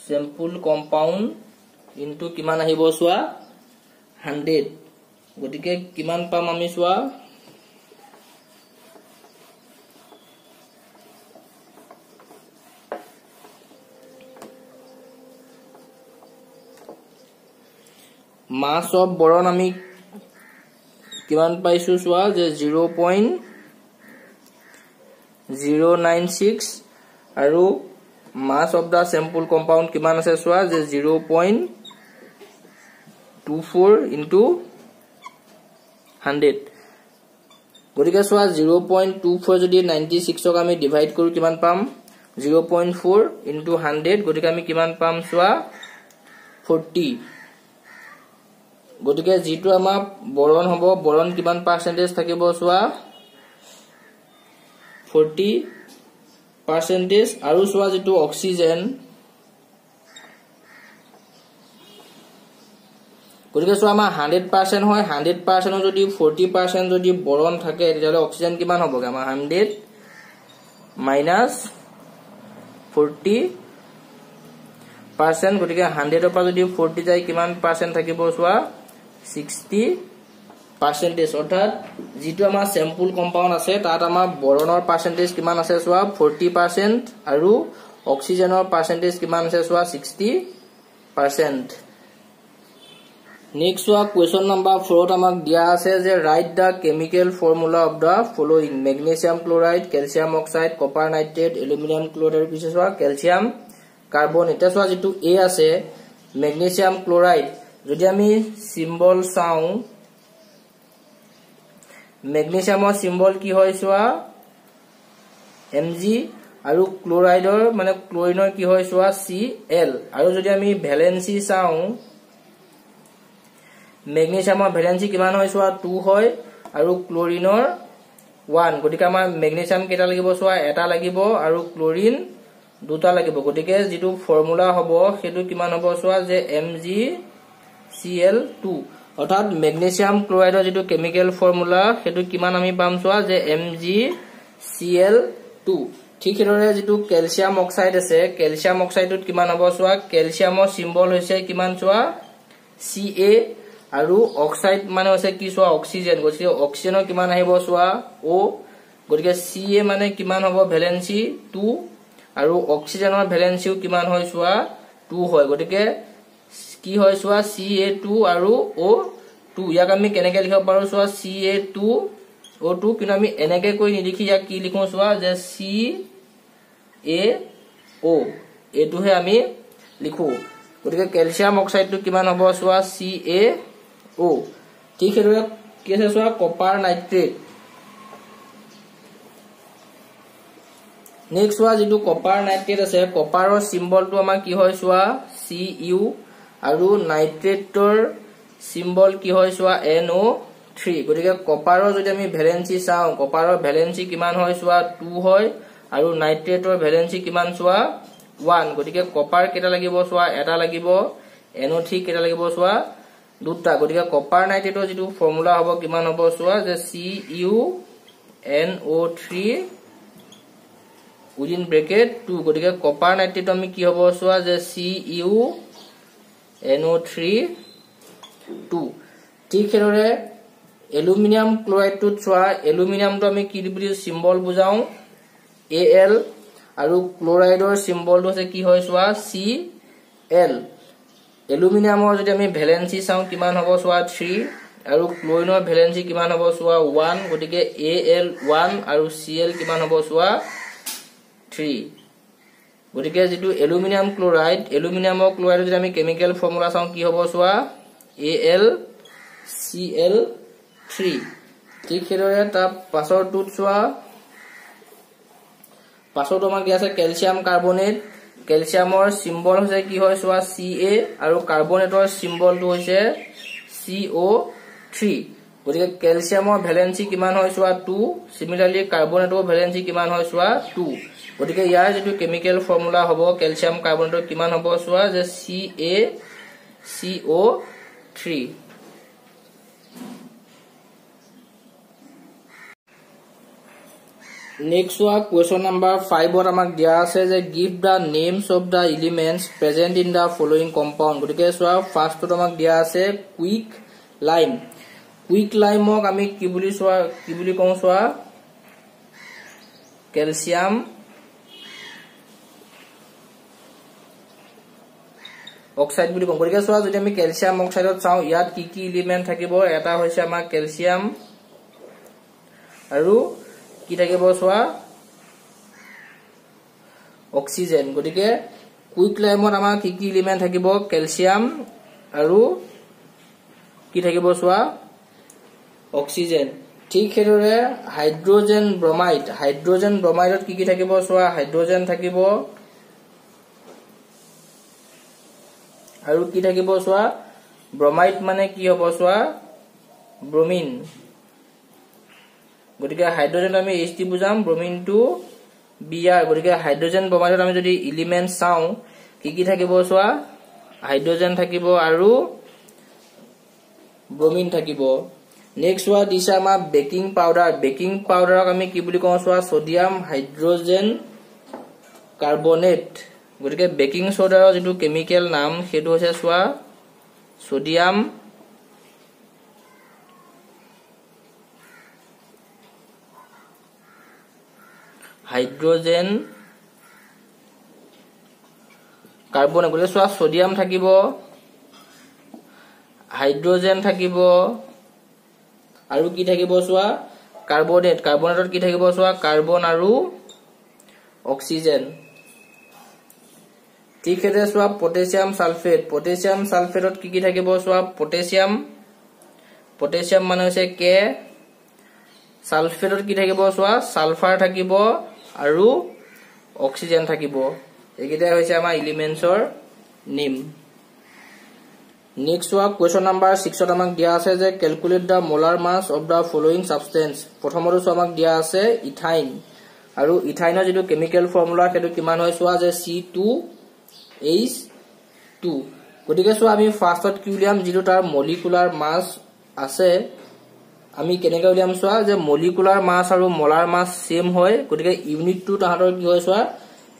sample compound into কিমান আহিব সোয়া 100 গতিকে কিমান পাম আমি সোয়া mass of boron আমি কিমান পাইছো সোয়া যে 0.096 আৰু mass of the sample compound কিমান আছে সোয়া যে 0.24 into 100 গতিকে সোয়া 0.24 যদি 96 ক আমি ডিভাইড কৰো কিমান পাম 0.4 into 100 গতিকে আমি কিমান পাম সোয়া 40 গতিকে যেটো আমাৰ বৰণ হ'ব বৰণ কিমান পাৰ্সেন্টেজ থাকিব সোয়া 40% আৰু সোয়া যেটো অক্সিজেন গতিকে সোয়া আমাৰ 100% হয় 100% যদি 40% যদি বৰণ থাকে তেতিয়ালে অক্সিজেন কিমান হ'ব আমাৰ 100 minus 40% গতিকে 100 ৰ পৰা যদি 40 যায় কিমান পাৰ্সেন্ট থাকিব সোয়া 60% অৰ্থাৎ যেটো আমাৰ স্যাম্পল কম্পাউন্ড আছে তাত আমাৰ বৰণৰ পাৰ্সেন্টেজ কিমান আছে সোয়া 40% আৰু অক্সিজেনৰ পাৰ্সেন্টেজ কিমান আছে সোয়া 60%। নেক্সট সোয়া কোৱেশ্যন নম্বৰ 4 আমাক দিয়া আছে যে write the chemical formula of the following magnesium chloride calcium oxide copper nitrate aluminium chloride পিছে সোয়া ক্যালসিয়াম কাৰ্বন এটা সোয়া যেটো এ আছে মেগনেসিয়াম ক্লোৰাইড যদি আমি সিম্বল চাও মেগনেসিয়ামৰ সিম্বল কি হয় সোয়া Mg আৰু ক্লোৰাইডৰ মানে ক্লোৰিনৰ কি হয় সোয়া Cl আৰু যদি আমি ভ্যালেন্সি চাও মেগনেসিয়ামৰ ভ্যালেন্সি কিমান হয় সোয়া 2 হয় আৰু ক্লোৰিনৰ 1 গতিকে আমাৰ মেগনেসিয়াম কেটা লাগিব সোয়া এটা লাগিব আৰু ক্লোৰিন দুটা লাগিব গতিকে যেটো ফৰ্মুলা হ'ব হেতু কিমান হ'ব সোয়া যে MgCl2 অৰ্থাৎ মেগনেসিয়াম ক্লোৰাইডৰ যেটো কেমিক্যাল ফৰ্মুলা হেতু কিমান আমি পাম সোয়া যে MgCl2 ঠিক এদৰে যেটো ক্যালসিয়াম অক্সাইড আছে ক্যালসিয়াম অক্সাইডত কিমান হ'ব সোয়া ক্যালসিয়ামৰ সিম্বল হৈছে কিমান সোয়া Ca আৰু অক্সাইড মানে হৈছে কি সোয়া অক্সিজেন গতিকে অক্সিজেনৰ কিমান আহিব সোয়া O গতিকে Ca মানে কিমান হ'ব ভ্যালেন্সি 2 আৰু অক্সিজেনৰ ভ্যালেন্সিও কিমান হয় সোয়া 2 হয় গতিকে কি হয় সোয়া Ca2 আৰু O2 ইয়াক আমি কেনেকৈ লিখিব পাৰো সোয়া Ca2 O2 কিন্তু আমি এনেকৈ কৈ নিলিখি ইয়াক কি লিখো সোয়া যে CaO এটোহে আমি লিখো গতিকে ক্যালসিয়াম অক্সাইডটো কিমান হ'ব সোয়া CaO ঠিক এদৰে কি আছে সোয়া কপাৰ নাইট্ৰেট নেক্সট চোৱা যেটো কপাৰ নাইট্ৰেট আছে কপাৰৰ সিম্বলটো আমাৰ কি হয় চোৱা Cu আৰু নাইট্ৰেটৰ সিম্বল কি হয় চোৱা NO3 গতিকে কপাৰৰ যদি আমি ভ্যালেন্সি চাও কপাৰৰ ভ্যালেন্সি কিমান হয় চোৱা 2 হয় আৰু নাইট্ৰেটৰ ভ্যালেন্সি কিমান চোৱা 1 গতিকে কপাৰ কেটা লাগিব চোৱা এটা লাগিব NO3 কেটা লাগিব চোৱা দুটা গতিকে কপাৰ নাইট্ৰেটৰ যেটো ফৰ্মুলা হ'ব কিমান হ'ব চোৱা যে CuNO3 within bracket 2 গতিকে কপাৰ নাইট্ৰেট আমি কি হ'ব চোৱা যে CuNO3 2 ঠিক হেৰে এলুমিনিয়াম ক্লোৰাইড টু চোৱা এলুমিনিয়ামটো আমি কি বুলি সিম্বল বুজাও Al আৰু ক্লোৰাইডৰ সিম্বলটো আছে কি হয় চোৱা Cl এলুমিনিয়ামৰ যদি আমি ভ্যালেন্সি চাও কিমান হ'ব চোৱা 3 আৰু ক্লোৰিনৰ ভ্যালেন্সি কিমান হ'ব চোৱা 1 গতিকে Al 1 আৰু Cl কিমান হ'ব চোৱা 3 গতিকে যেটো এলুমিনিয়াম ক্লোৰাইড এলুমিনিয়ামৰ ক্লোৰাইড যদি আমি কেমিক্যাল ফৰ্মুলা চাও কি হ'ব চোৱা AlCl3 ঠিক হেৰে তা পাছৰটো চোৱা পাছৰটো আমাৰ কি আছে ক্যালসিয়াম কাৰ্বনেট ক্যালসিয়ামৰ সিম্বল হৈছে কি হয় চোৱা Ca আৰু কাৰ্বনেটৰ সিম্বলটো হৈছে CO3 গতিকে ক্যালসিয়ামৰ ভ্যালেন্সি কিমান হয় চোৱা 2 সিমিলাৰলি কাৰ্বনেটৰ ভ্যালেন্সি কিমান হয় চোৱা 2 গতিকে ইয়াৰ যেটো কেমিক্যাল ফৰ্মুলা হ'ব ক্যালসিয়াম কাৰ্বনেটৰ কিমান হ'ব চোৱা যে CaCO3 Next one, question number 5 or amak dia ase je give the names of the elements present in the following compound. Gotike so first to amak dia ase quick lime. Quick lime ok ami ki buli kong so calcium oxide buli kong. Gotike so jodi ami calcium oxide ot chao yat ki element thakibo eta hoise amak calcium aru কি থাকিব সোয়া oxygen গটিকে quick লাইমত আমাৰ কি কি element থাকিব calcium আৰু কি থাকিব সোয়া অক্সিজেন ঠিক হেৰে হাইড্ৰোজেন ব্ৰোমাইডত কি কি থাকিব সোয়া হাইড্ৰোজেন থাকিব আৰু কি থাকিব সোয়া ব্ৰোমাইড মানে কি হ'ব সোয়া ব্ৰোমিন গটিকে হাইড্ৰোজেন আমি H বুজাম ব্ৰোমিন টু Br গটিকে হাইড্ৰোজেন ব্ৰোমাইডত আমি যদি এলিমেন্ট চাও কি কি থাকিব সোয়া হাইড্ৰোজেন থাকিব আৰু ব্ৰোমিন থাকিব নেক্সট ওয়া দিছা আমা বেকিং পাউডাৰক আমি কি বুলি কওঁ সোয়া সোডিয়াম হাইড্ৰোজেন কাৰ্বনেট গটিকে বেকিং সোডাৰ যেটো কেমিক্যাল নাম হেতু হৈছে সোয়া সোডিয়াম হাইড্ৰোজেন কাৰ্বন গলে সোয়া সোডিয়াম থাকিব হাইড্ৰোজেন থাকিব আৰু কি থাকিব সোয়া কাৰ্বনেটত কি থাকিব সোয়া কাৰ্বন আৰু অক্সিজেন ঠিক আছে সোয়া পটাছিয়াম সালফেটত কি থাকিব সোয়া পটাছিয়াম মানে হৈছে K সালফেটত কি থাকিব সোয়া সালফাৰ থাকিব আৰু অক্সিজেন থাকিব একিটা হৈছে আমাৰ এলিমেন্টছৰ নেম নেক্সট ওয়া কোৱেশ্চন নাম্বাৰ 6 ত আমাক দিয়া আছে যে calculate the molar mass of the following substance প্ৰথমটো আমাক দিয়া আছে ইথাইন আৰু ইথাইনৰ যেটো কেমিক্যাল ফৰ্মুলা হেতু কিমান হয় সোৱা যে C2H2 গতিকে সোৱা আমি ফাৰ্ষ্টত কি উলিয়াম যেটো তাৰ মলিকুলাৰ মাস আছে আমি কেনেকৈ উলিয়াম সোৱা যে মলিকুলাৰ মাস আৰু মোলাৰ মাস সেম হয় গতিকে ইউনিট টু তাহাতৰ কি হয় সোৱা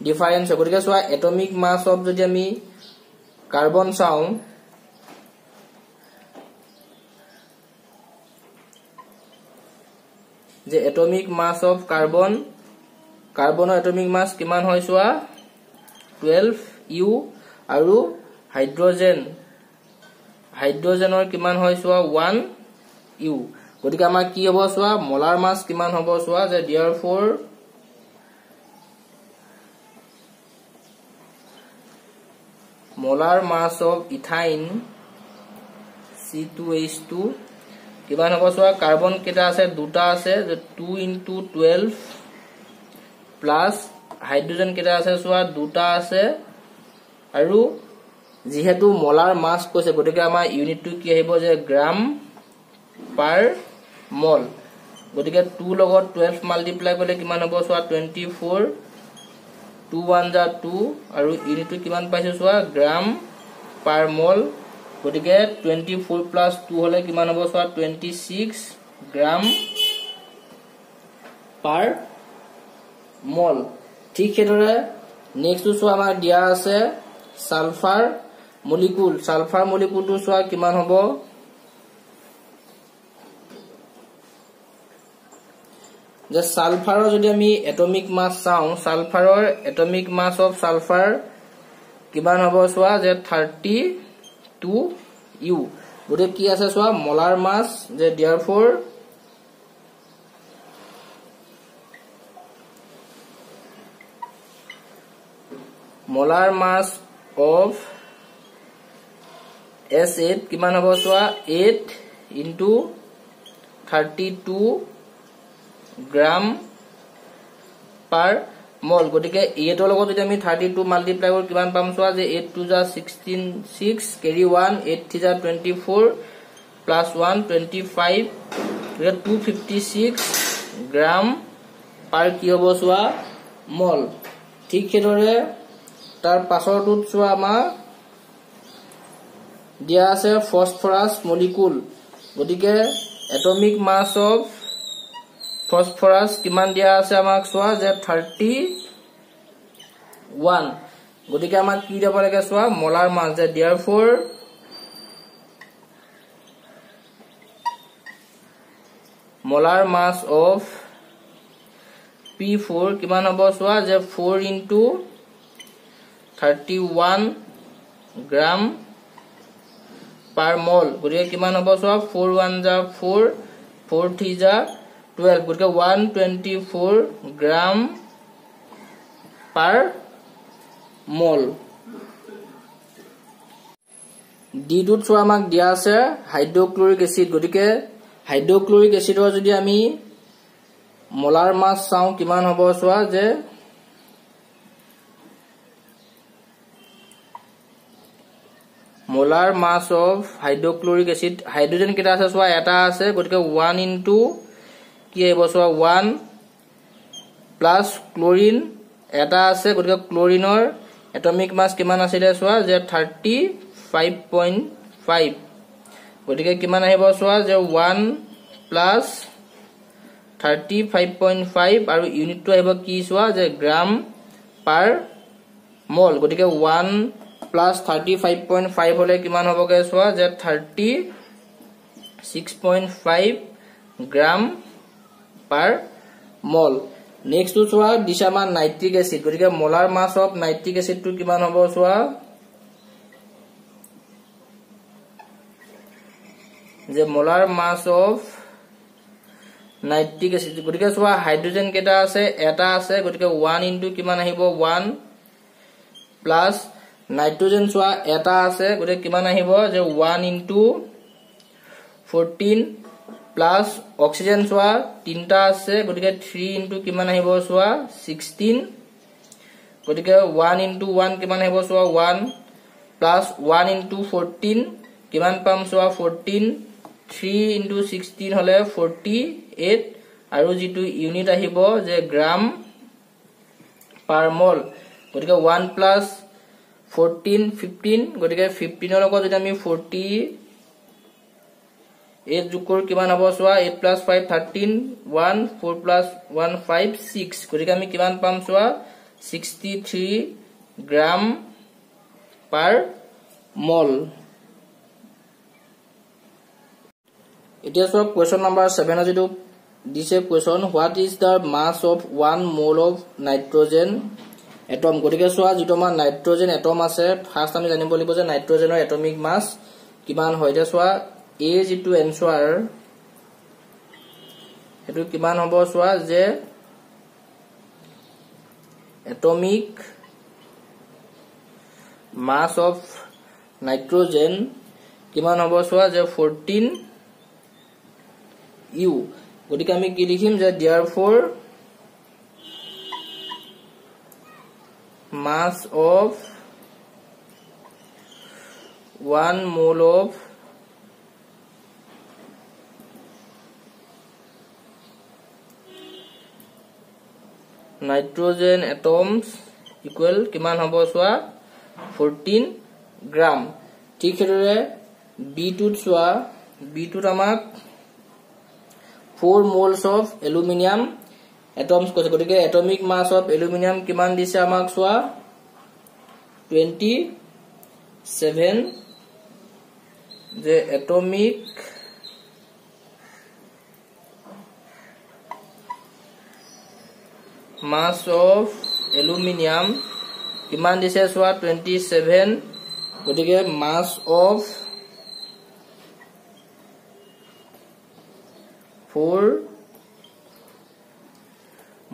ডিফাৰেন্স হয় গতিকে সোৱা এটমিক মাস অফ যদি আমি কাৰ্বন চাও যে এটমিক মাস অফ কাৰ্বনৰ এটমিক মাস কিমান হয় সোৱা 12U আৰু হাইড্ৰোজেনৰ কিমান হয় সোৱা 1U গতিকে আমাৰ কি হ'ব সোৱা মোলাৰ মাস কিমান হ'ব সোৱা যে therefore molar mass of ethyne C2H2 কিমান হ'ব সোৱা কাৰ্বন কেটা আছে দুটা আছে যে 2 * 12 plus হাইড্ৰোজেন কেটা আছে সোয়া দুটা আছে আৰু যেহেতু মোলাৰ মাস কৈছে গতিকে আমাৰ ইউনিটটো কি আহিব যে গ্ৰাম পাৰ মল গতিকে 2 লগত 12 মাল্টিপ্লাই কৰিলে কিমান হ'ব সোয়া 24 2 1 যা 2 আৰু ইউনিটটো কিমান পাইছো সোয়া গ্ৰাম পাৰ মল গতিকে 24 প্লাস 2 হলে কিমান হ'ব সোয়া 26 গ্ৰাম পাৰ মল ঠিক হেদৰে নেক্সট সোয়া আমাৰ দিয়া আছে সালফাৰ মলিকুলটো সোয়া কিমান হ'ব যে সালফাৰৰ যদি আমি এটমিক মাস চাও সালফাৰৰ এটমিক মাস অফ সালফাৰ কিমান হ'ব সোয়া যে 32 ইউ গতে কি আছে সোয়া মোলাৰ মাস যে therefore molar mass of S8 কিমান হ'ব সোয়া 8 into 32 গ্রাম পার মল গটিকে 8 ৰ লগত যদি আমি 32 মাল্টিপ্লাই কৰো কিমান পাম সোয়া যে 8 2 যা 16 6 carry 1 8 3 যা 24 plus 1 25 256 গ্রাম পার কি হ'ব সোয়া মল ঠিক হেদৰে তাৰ পাছৰটোত সোয়া আমাৰ দিয়া আছে ফসফরাস মলিকুল গটিকে এটমিক মাস অফ ফসফরাস কিমান দিয়া আছে আমাক সোয়া যে 31 গটিকে আমাক কি দিব লাগে সোয়া মোলাৰ মাস যে therefore molar mass of P4 কিমান হ'ব সোয়া যে 4 into 31 গ্রাম পার মল গটিকে কিমান হ'ব সোয়া 4 1 যা 4 4 3 যা 12 গটিকে 124 গ্রাম পার মল ডিডুত সোয়া আমাক দিয়া আছে হাইড্ৰোক্লোৰিক এসিড গটিকে হাইড্ৰোক্লোৰিক এসিডৰ যদি আমি মোলাৰ মাস চাও কিমান হ'ব সোয়া যে molar mass of hydrochloric acid hydrogen কেটা আছে সোয়া এটা আছে গটিকে 1 into কি আহিব সোয়া 1 plus chlorine এটা আছে গটিকে ক্লোৰিনৰ এটমিক মাস কিমান আছিল সোয়া যে 35.5 গটিকে কিমান আহিব সোয়া যে 1 plus 35.5 আৰু ইউনিটটো আহিব কি সোয়া যে গ্রাম পার মল গটিকে 1 plus 35.5 হলে কিমান হবগে সোয়া যে 36.5 গ্রাম পার মল নেক্সট সোয়া দিশামা নাইট্রিক এসিড গটিকে molar mass of nitric acid টু কিমান হব সোয়া যে molar mass of nitric acid গটিকে সোয়া হাইড্ৰোজেন কেটা আছে এটা আছে গটিকে 1 into কিমান আহিব 1 প্লাস নাইট্ৰোজেন সোয়া এটা আছে গটিকে কিমান আহিব যে 1 into 14 প্লাস অক্সিজেন সোয়া তিনটা আছে গটিকে 3 into কিমান আহিব সোয়া 16 গটিকে 1 into 1 কিমান আহিব সোয়া 1 প্লাস 1 into 14 কিমান পাম সোয়া 14 3 into 16 হলে 48 আৰু যেটো ইউনিট আহিব যে গ্ৰাম পাৰ মল গটিকে 1 plus 14 15 গটিকে 15 ৰ লগত যদি আমি 48 যোগ কৰো কিমান হ'ব সোয়া 8 plus 5 13 1 4 plus 1 5 6 গটিকে আমি কিমান পাম সোয়া 63 গ্রাম পার মল এতিয়া সোয়া কোয়েশ্চন নাম্বার 7 যেটো দিছে question what is the mass of 1 mole of nitrogen atom গটিকে সোয়া যেটো আমাৰ নাইট্ৰোজেন এটম আছে ফাৰ্স্ট আমি জানিব লাগিব যে নাইট্ৰোজেনৰ এটমিক মাস কিমান হয় যে সোয়া এ যেটো এনসাৰ এটো কিমান হ'ব সোয়া যে এটমিক মাস অফ নাইট্ৰোজেন কিমান হ'ব সোয়া যে 14 ইউ গটিকে আমি কি লিখিম যে therefore mass of 1 mole of nitrogen atoms equal kiman hobo soa 14 gram. ঠিক হেৰে B2 সোয়া B2 আমাক 4 moles of aluminum atoms কৈছে গতিকে atomic mass of aluminum কিমান দিছে আমাক সোয়া 27 যে atomic mass of aluminum কিমান দিছে সোয়া 27 গতিকে mass of 4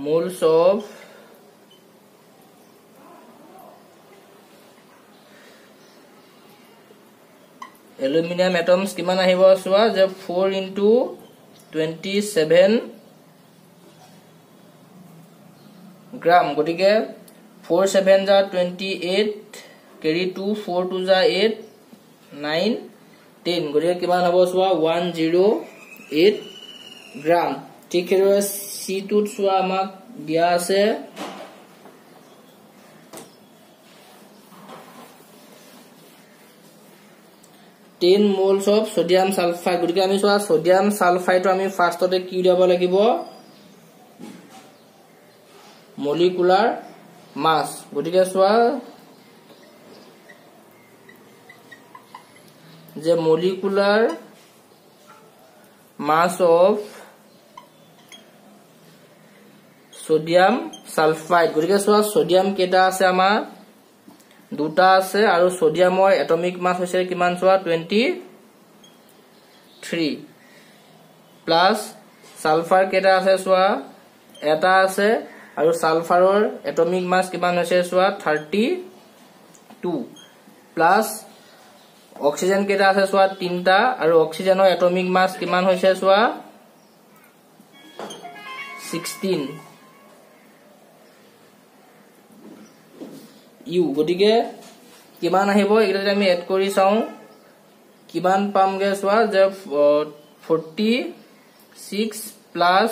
moles of aluminum atoms kiman ahibo soa je 4 into 27 gram gotike 4 7 ja 28 carry 2 4 2 ja 8 9 10 gotike kiman hobo soa 108 gram. ঠিক হেৰে C2 সোয়া আমাক দিয়া আছে 10 moles of sodium sulfide গতিকে আমি সোয়া sodium sulfide আমি ফাৰ্ষ্টতে কি দিব লাগিব molecular mass গতিকে সোয়া যে molecular mass of sodium sulfide গতিকে সোয়া sodium কেটা আছে আমাৰ দুটা আছে আৰু সোডিয়ামৰ এটমিক মাস হৈছে কিমান সোয়া 23 প্লাস সালফাৰ কেটা আছে সোয়া এটা আছে আৰু সালফাৰৰ এটমিক মাস কিমান হৈছে সোয়া 32 প্লাস অক্সিজেন কেটা আছে সোয়া তিনটা আৰু অক্সিজেনৰ এটমিক মাস কিমান হৈছে সোয়া 16 ইউ গটিকে কিমান আহিব এটা আমি এড কৰি চাও কিমান পামগে সোয়া যে 46 plus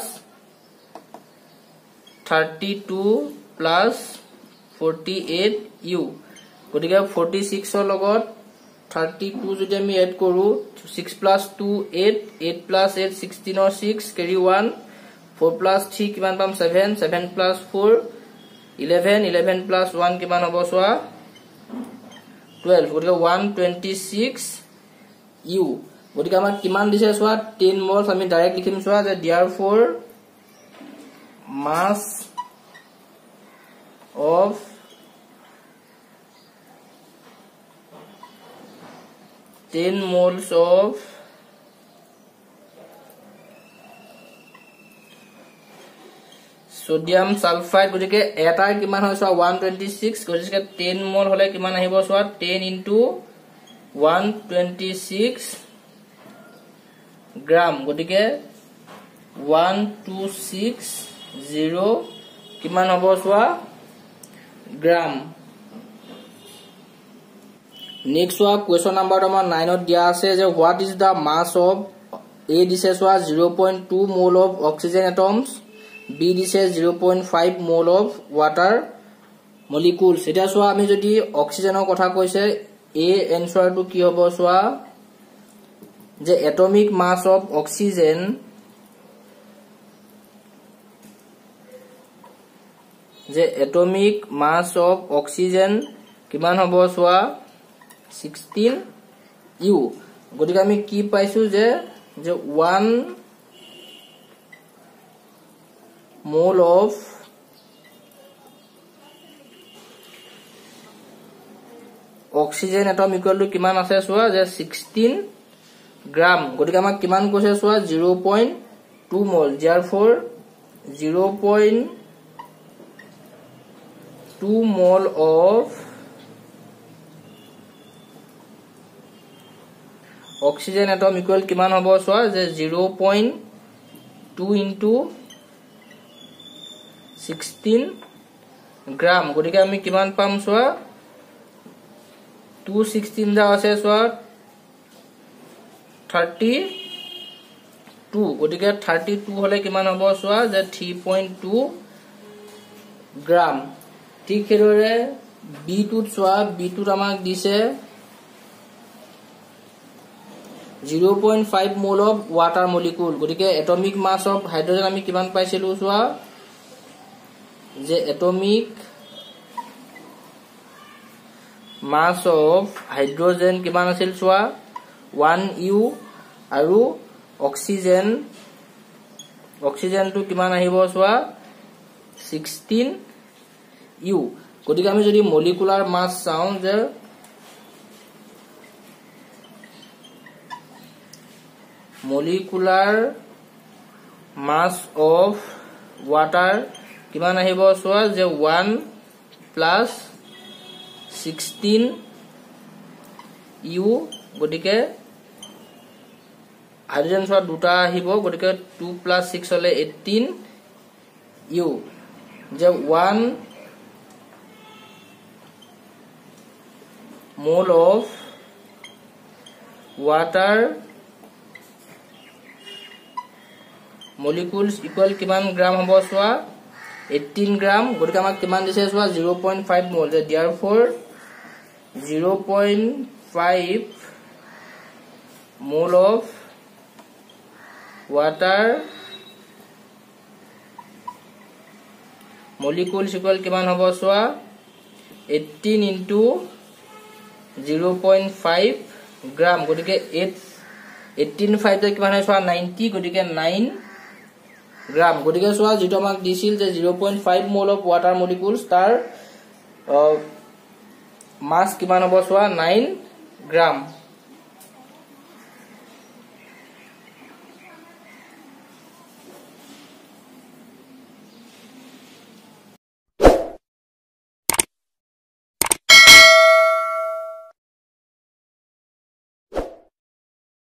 32 plus 48 ইউ গটিকে 46 ৰ লগত 32 যদি আমি এড কৰো 6 plus 2 8 8 plus 8 16 or 6 carry 1 4 plus 3 কিমান পাম 7 7 plus 4 11 11 plus 1 কিমান হ'ব সোয়া 12 গটিকে 126 ইউ গটিকে আমাৰ কিমান দিছে সোয়া 10 moles আমি ডাইৰেক্ট লিখিম সোয়া যে therefore mass of ten moles of sodium sulfide গটিকে এটা কিমান হয় সোয়া 126 গটিকে 10 মোল হলে কিমান আহিব সোয়া 10 into 126 গ্রাম গটিকে 1260 কিমান হ'ব সোয়া গ্রাম নেক্সট সোয়া কোয়েশ্চন নাম্বার আমাৰ 9 ত দিয়া আছে যে what is the mass of a দিছে সোয়া 0.2 mole of oxygen atoms B দিছে 0.5 mole of water molecules এটা সোয়া আমি যদি অক্সিজেনৰ কথা কৈছে A answer to কি হ'ব সোয়া যে atomic mass of oxygen যে atomic mass of oxygen কিমান হ'ব সোয়া 16 ইউ গটিকে আমি কি পাইছো যে 1 mole of oxygen atom equal to কিমান আছে সোয়া যে 16 গ্রাম গটিকে আমাক কিমান কৈছে সোয়া 0.2 mole therefore 0.2 mole of oxygen atom equal কিমান হ'ব সোয়া যে 0.2 into 16 গ্রাম গতিকে আমি কিমান পাম সোয়া 216 যা আছে সোয়া 32 গতিকে 32 হলে কিমান হ'ব সোয়া যে 3.2 গ্রাম ঠিক হেৰে B2 সোয়া B2 আমাক দিছে 0.5 mole of water molecule গতিকে atomic mass of hydrogen আমি কিমান পাইছিলো সোয়া যে atomic mass of hydrogen কিমান আছিল সোয়া 1 u আৰু oxygen to কিমান আহিব সোয়া 16 u গতিকে আমি যদি molecular mass চাও যে molecular mass of water কিমান আহিব সোয়া যে 1 plus 16 u গতিকে হাইড্রোজেন সোয়া দুটা আহিব গতিকে 2 plus 6 হলে 18 u যে 1 mole of water molecules equal কিমান গ্রাম হ'ব সোয়া 18 গ্রাম গতিকে আমাক কিমান দিছে সোয়া 0.5 mole therefore 0.5 mole of water molecules equal কিমান হ'ব সোয়া 18 into 0.5 গ্রাম গতিকে 18 5 কিমান হয় সোয়া 90 গতিকে 9 গ্রাম গতিকে সোয়া যেটো আমাক দিছিল যে 0.5 mole of water molecules তাৰ মাস কিমান হ'ব সোয়া 9 গ্ৰাম